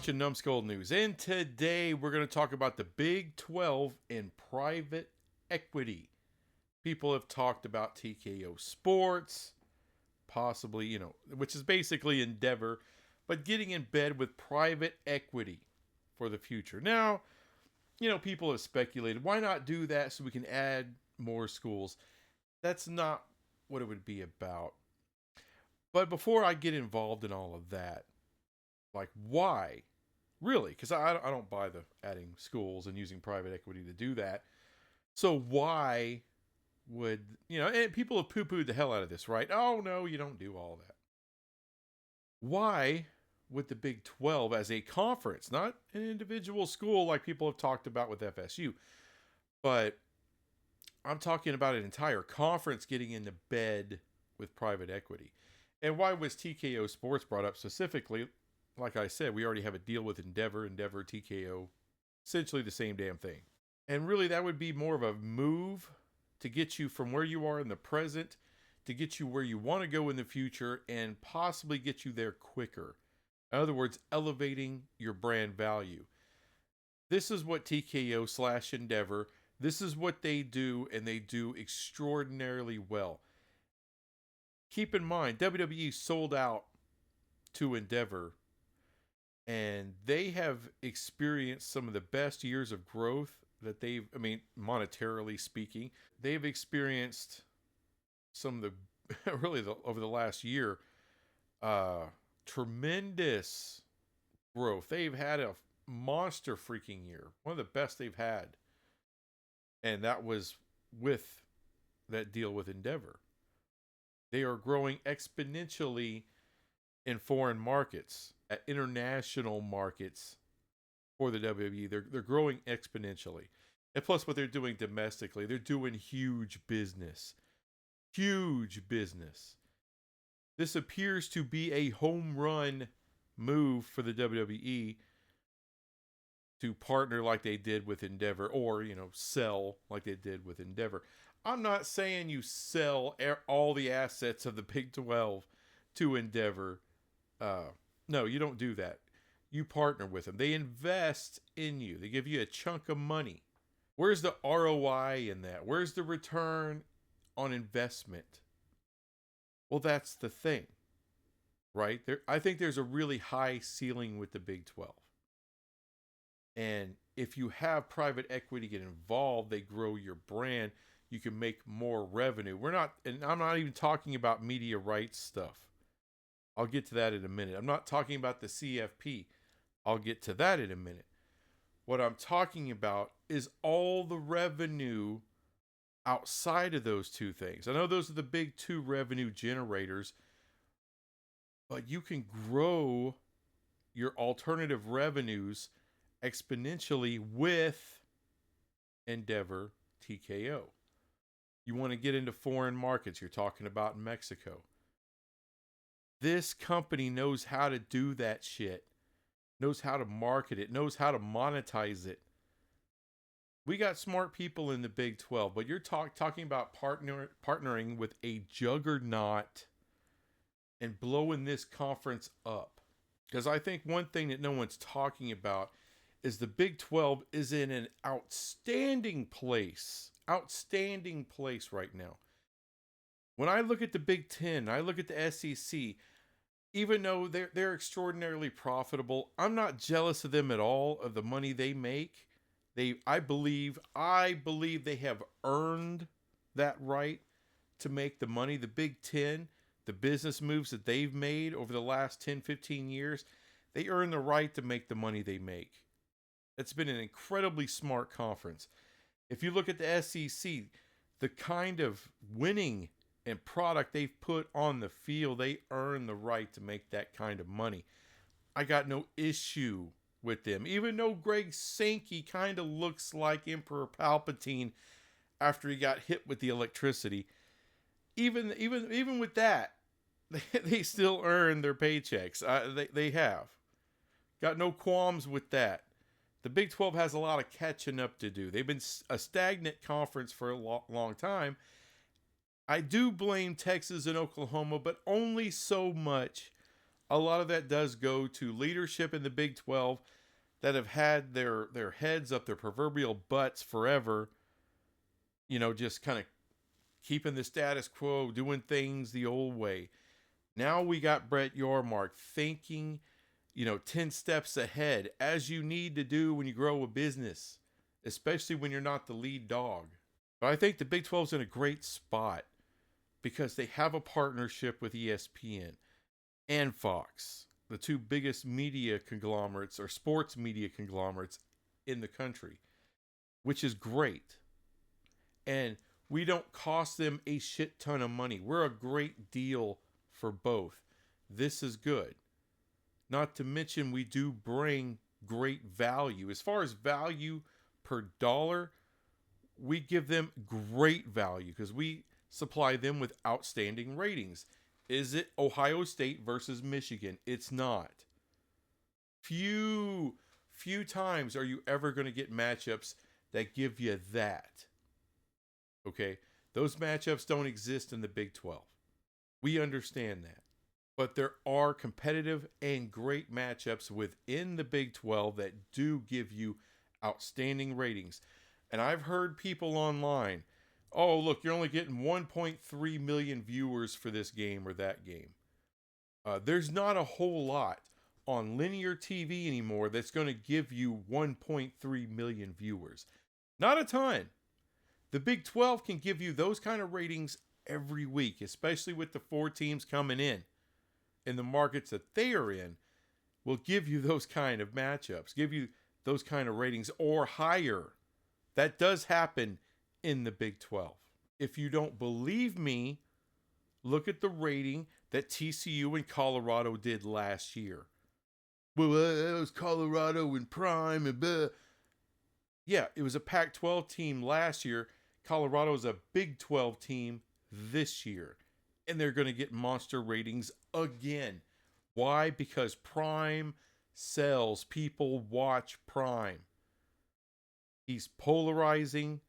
watching Numbskull News, and today we're going to talk about the Big 12 in private equity. People have talked about TKO Sports, possibly, which is basically Endeavor, but getting in bed with private equity for the future. Now, people have speculated, why not do that so we can add more schools? That's not what it would be about. But before I get involved in all of that, like, why? Really? Because I don't buy the adding schools and using private equity to do that. So why would, and people have poo-pooed the hell out of this, right? Oh, no, you don't do all that. Why would the Big 12 as a conference, not an individual school like people have talked about with FSU, but I'm talking about an entire conference getting into bed with private equity? And why was TKO Sports brought up specifically? Like I said, we already have a deal with Endeavor, TKO, essentially the same damn thing. And really, that would be more of a move to get you from where you are in the present to get you where you want to go in the future and possibly get you there quicker. In other words, elevating your brand value. This is what TKO/Endeavor, this is what they do, and they do extraordinarily well. Keep in mind, WWE sold out to Endeavor, and they have experienced some of the best years of growth that monetarily speaking. They've experienced some of the, really over the last year, tremendous growth. They've had a monster freaking year, one of the best they've had. And that was with that deal with Endeavor. They are growing exponentially in foreign markets, at international markets for the WWE. They're growing exponentially. And plus what they're doing domestically, they're doing huge business. Huge business. This appears to be a home run move for the WWE to partner like they did with Endeavor, or, sell like they did with Endeavor. I'm not saying you sell all the assets of the Big 12 to Endeavor. No, you don't do that. You partner with them. They invest in you. They give you a chunk of money. Where's the ROI in that? Where's the return on investment? Well, that's the thing, right? I think there's a really high ceiling with the Big 12. And if you have private equity get involved, they grow your brand. You can make more revenue. I'm not even talking about media rights stuff. I'll get to that in a minute. I'm not talking about the CFP. I'll get to that in a minute. What I'm talking about is all the revenue outside of those two things. I know those are the big two revenue generators, but you can grow your alternative revenues exponentially with Endeavor TKO. You want to get into foreign markets. You're talking about Mexico. This company knows how to do that shit, knows how to market it, knows how to monetize it. We got smart people in the Big 12, but you're talking about partnering with a juggernaut and blowing this conference up. Because I think one thing that no one's talking about is the Big 12 is in an outstanding place right now. When I look at the Big 10, I look at the SEC, even though they're extraordinarily profitable, I'm not jealous of them at all, of the money they make. I believe they have earned that right to make the money. The Big 10, the business moves that they've made over the last 10, 15 years, they earn the right to make the money they make. It's been an incredibly smart conference. If you look at the SEC, the kind of winning and product they've put on the field, they earn the right to make that kind of money. I got no issue with them, even though Greg Sankey kind of looks like Emperor Palpatine after he got hit with the electricity. Even with that, they still earn their paychecks. They have got no qualms with that. The Big 12 has a lot of catching up to do. They've been a stagnant conference for a long time. I do blame Texas and Oklahoma, but only so much a lot of that does go to leadership in the Big 12 that have had their heads up their proverbial butts forever, just kind of keeping the status quo, doing things the old way. Now we got Brett Yormark thinking, 10 steps ahead, as you need to do when you grow a business, especially when you're not the lead dog. But I think the Big 12 is in a great spot because they have a partnership with ESPN and Fox, the two biggest media conglomerates or sports media conglomerates in the country, which is great. And we don't cost them a shit ton of money. We're a great deal for both. This is good. Not to mention, we do bring great value. As far as value per dollar, we give them great value because we supply them with outstanding ratings. Is it Ohio State versus Michigan? It's not. Few times are you ever going to get matchups that give you that. Okay? Those matchups don't exist in the Big 12. We understand that. But there are competitive and great matchups within the Big 12 that do give you outstanding ratings. And I've heard people online, oh, look, you're only getting 1.3 million viewers for this game or that game. There's not a whole lot on linear TV anymore that's going to give you 1.3 million viewers. Not a ton. The Big 12 can give you those kind of ratings every week, especially with the 4 teams coming in the markets that they are in, will give you those kind of matchups, give you those kind of ratings or higher. That does happen in the Big 12. If you don't believe me, look at the rating that TCU and Colorado did last year. Well, that was Colorado in prime and blah. Yeah, it was a Pac-12 team last year. Colorado's a Big 12 team this year. And they're going to get monster ratings again. Why? Because Prime sells. People watch Prime. He's polarizing.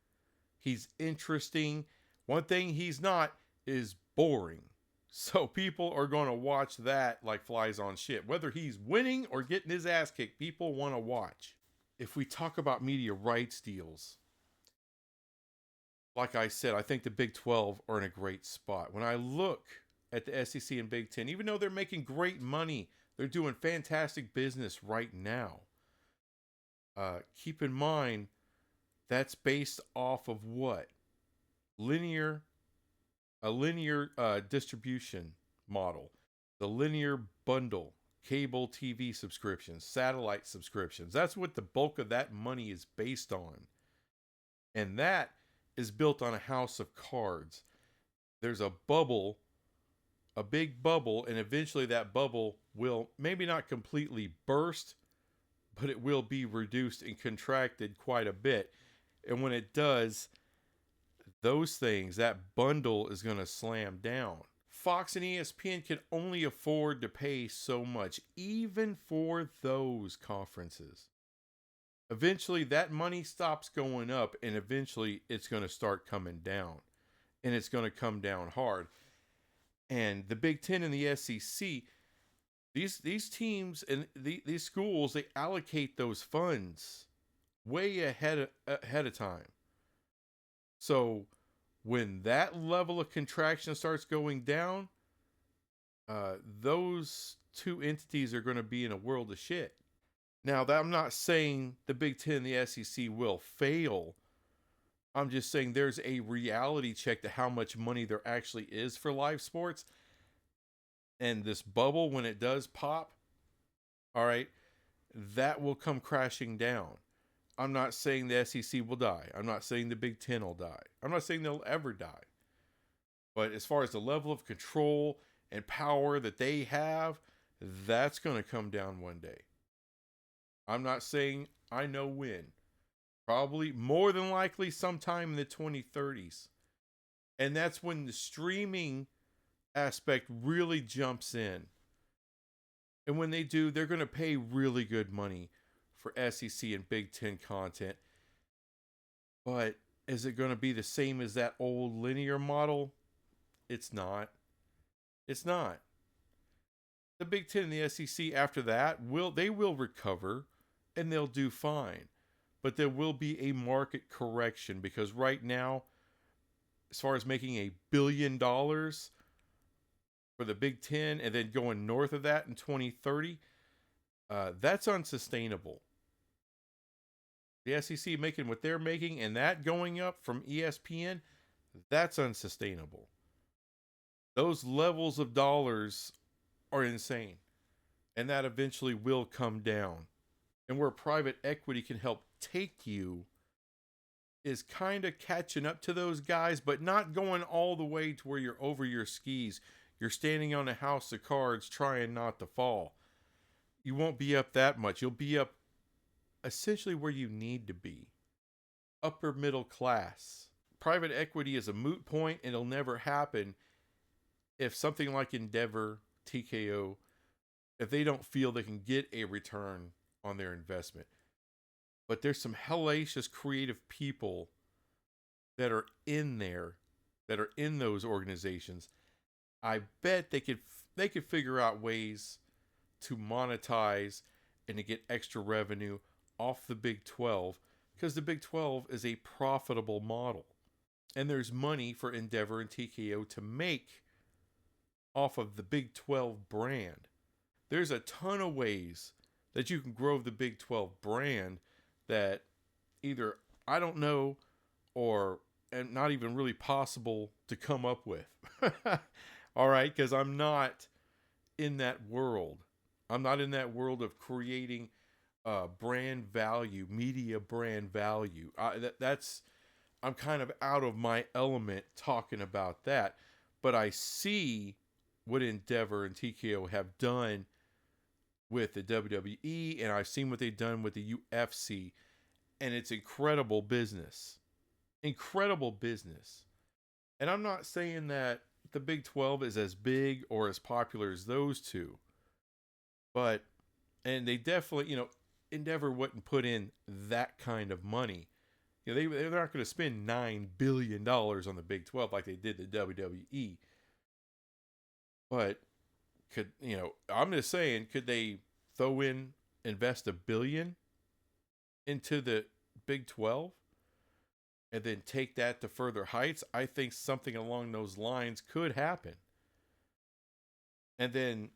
He's interesting. One thing he's not is boring. So people are going to watch that like flies on shit. Whether he's winning or getting his ass kicked, people want to watch. If we talk about media rights deals, like I said, I think the Big 12 are in a great spot. When I look at the SEC and Big 10, even though they're making great money, they're doing fantastic business right now. Keep in mind, that's based off of what? A linear distribution model. The linear bundle, cable TV subscriptions, satellite subscriptions. That's what the bulk of that money is based on. And that is built on a house of cards. There's a bubble, a big bubble, and eventually that bubble will maybe not completely burst, but it will be reduced and contracted quite a bit. And when it does, those things, that bundle is going to slam down. Fox and ESPN can only afford to pay so much, even for those conferences. Eventually, that money stops going up, and eventually it's going to start coming down. And it's going to come down hard. And the Big Ten and the SEC, these teams and these schools, they allocate those funds way ahead of time. So when that level of contraction starts going down, those two entities are going to be in a world of shit. Now, I'm not saying the Big Ten and the SEC will fail. I'm just saying there's a reality check to how much money there actually is for live sports. And this bubble, when it does pop, all right, that will come crashing down. I'm not saying the SEC will die. I'm not saying the Big Ten will die. I'm not saying they'll ever die. But as far as the level of control and power that they have, that's going to come down one day. I'm not saying I know when. Probably more than likely sometime in the 2030s. And that's when the streaming aspect really jumps in. And when they do, they're going to pay really good money for SEC and Big Ten content. But is it going to be the same as that old linear model? It's not. It's not. The Big Ten and the SEC after that will recover and they'll do fine. But there will be a market correction because right now, as far as making $1 billion for the Big Ten and then going north of that in 2030, that's unsustainable. The SEC making what they're making and that going up from ESPN, that's unsustainable. Those levels of dollars are insane. And that eventually will come down. And where private equity can help take you is kind of catching up to those guys, but not going all the way to where you're over your skis. You're standing on a house of cards trying not to fall. You won't be up that much. You'll be up essentially where you need to be. Upper middle class. Private equity is a moot point and it'll never happen if something like Endeavor, TKO, if they don't feel they can get a return on their investment. But there's some hellacious creative people that are in there, that are in those organizations. I bet they could figure out ways to monetize and to get extra revenue off the Big 12 because the Big 12 is a profitable model. And there's money for Endeavor and TKO to make off of the Big 12 brand. There's a ton of ways that you can grow the Big 12 brand that either I don't know or and not even really possible to come up with. All right, because I'm not in that world. I'm not in that world of creating brand value, media brand value. I'm kind of out of my element talking about that. But I see what Endeavor and TKO have done with the WWE, and I've seen what they've done with the UFC, and it's incredible business. Incredible business. And I'm not saying that the Big 12 is as big or as popular as those two, and they definitely, Endeavor wouldn't put in that kind of money. They're not going to spend $9 billion on the Big 12 like they did the WWE. But I'm just saying, could they invest $1 billion into the Big 12 and then take that to further heights? I think something along those lines could happen. And then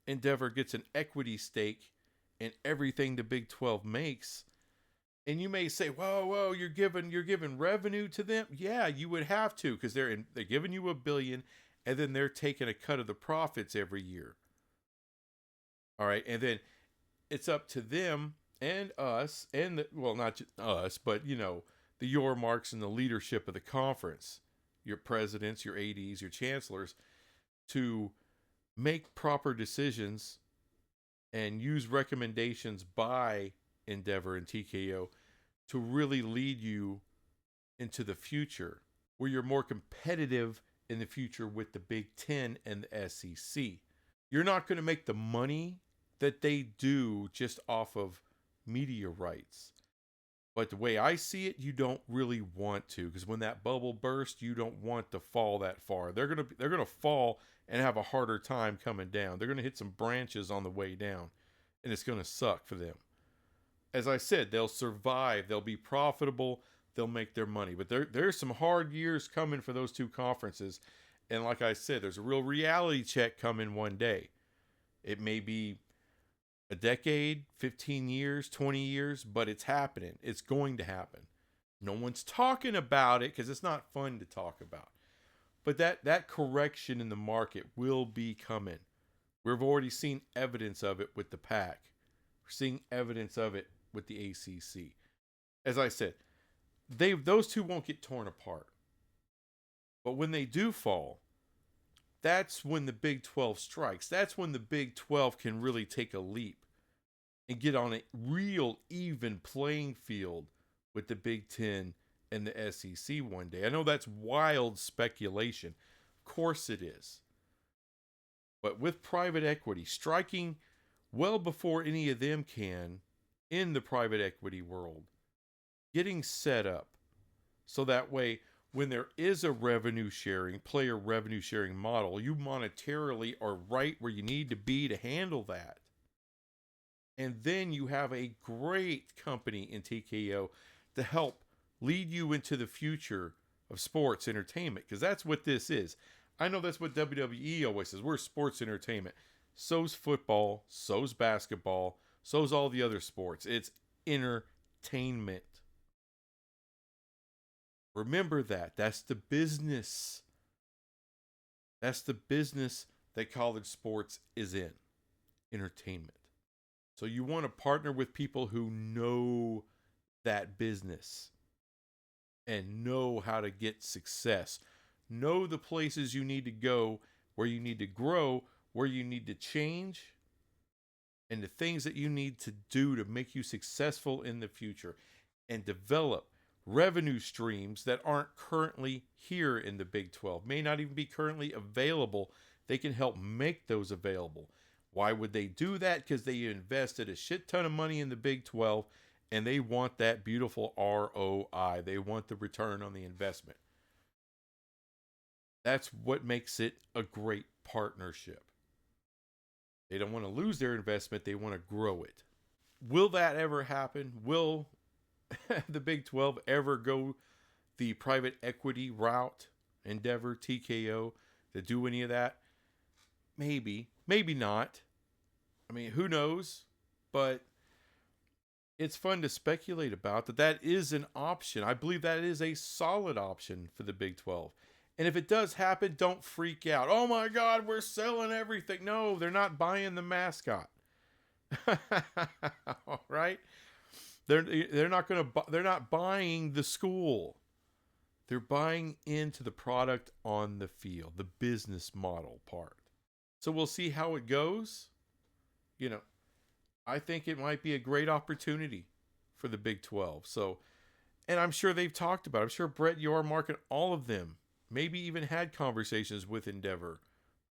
Endeavor gets an equity stake in everything the Big 12 makes. And you may say, whoa, you're giving revenue to them? Yeah, you would have to, because they're giving you $1 billion, and then they're taking a cut of the profits every year. All right, and then it's up to them and us, and not just us, but the Yormarks and the leadership of the conference, your presidents, your ADs, your chancellors, to make proper decisions and use recommendations by Endeavor and TKO to really lead you into the future where you're more competitive in the future with the Big Ten and the SEC. You're not going to make the money that they do just off of media rights. But the way I see it, you don't really want to, because when that bubble bursts, you don't want to fall that far. They're gonna fall and have a harder time coming down. They're gonna hit some branches on the way down, and it's gonna suck for them. As I said, they'll survive. They'll be profitable. They'll make their money. But there's some hard years coming for those two conferences. And like I said, there's a real reality check coming one day. It may be a decade, 15 years, 20 years, but it's happening. It's going to happen. No one's talking about it because it's not fun to talk about. But that correction in the market will be coming. We've already seen evidence of it with the PAC. We're seeing evidence of it with the ACC. As I said, those two won't get torn apart. But when they do fall, that's when the Big 12 strikes. That's when the Big 12 can really take a leap and get on a real even playing field with the Big 10 and the SEC one day. I know that's wild speculation. Of course it is. But with private equity striking well before any of them can in the private equity world, getting set up so that way when there is a revenue sharing, player revenue sharing model, you monetarily are right where you need to be to handle that. And then you have a great company in TKO to help lead you into the future of sports entertainment, because that's what this is. I know that's what WWE always says. We're sports entertainment. So's football, so's basketball, so's all the other sports. It's entertainment. Remember that. That's the business. That's the business that college sports is in. Entertainment. So you want to partner with people who know that business and know how to get success. Know the places you need to go, where you need to grow, where you need to change, and the things that you need to do to make you successful in the future, and develop revenue streams that aren't currently here in the Big 12, may not even be currently available. They can help make those available. Why would they do that? Because they invested a shit ton of money in the Big 12, and they want that beautiful ROI. They want the return on the investment. That's what makes it a great partnership. They don't want to lose their investment. They want to grow it. Will that ever happen? Will the Big 12 ever go the private equity route, Endeavor, TKO, to do any of that? Maybe. Maybe not. I mean, who knows? But it's fun to speculate about that. That is an option. I believe that is a solid option for the Big 12. And if it does happen, don't freak out. Oh my God, we're selling everything. No, they're not buying the mascot. All right? They're not buying the school. They're buying into the product on the field, the business model part. So we'll see how it goes. You know, I think it might be a great opportunity for the Big 12. So, and I'm sure they've talked about it. I'm sure Brett Yormark and all of them maybe even had conversations with Endeavor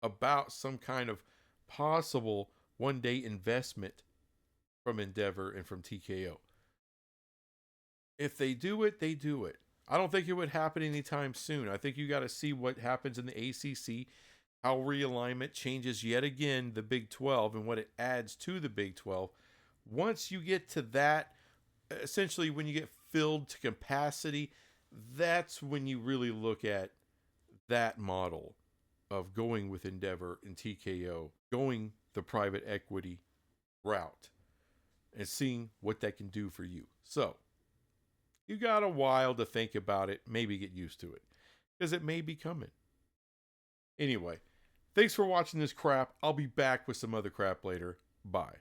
about some kind of possible one-day investment from Endeavor and from TKO. If they do it, they do it. I don't think it would happen anytime soon. I think you got to see what happens in the ACC, how realignment changes yet again the Big 12 and what it adds to the Big 12. Once you get to that, essentially when you get filled to capacity, that's when you really look at that model of going with Endeavor and TKO, going the private equity route and seeing what that can do for you. So you got a while to think about it, maybe get used to it, because it may be coming. Anyway, thanks for watching this crap. I'll be back with some other crap later. Bye.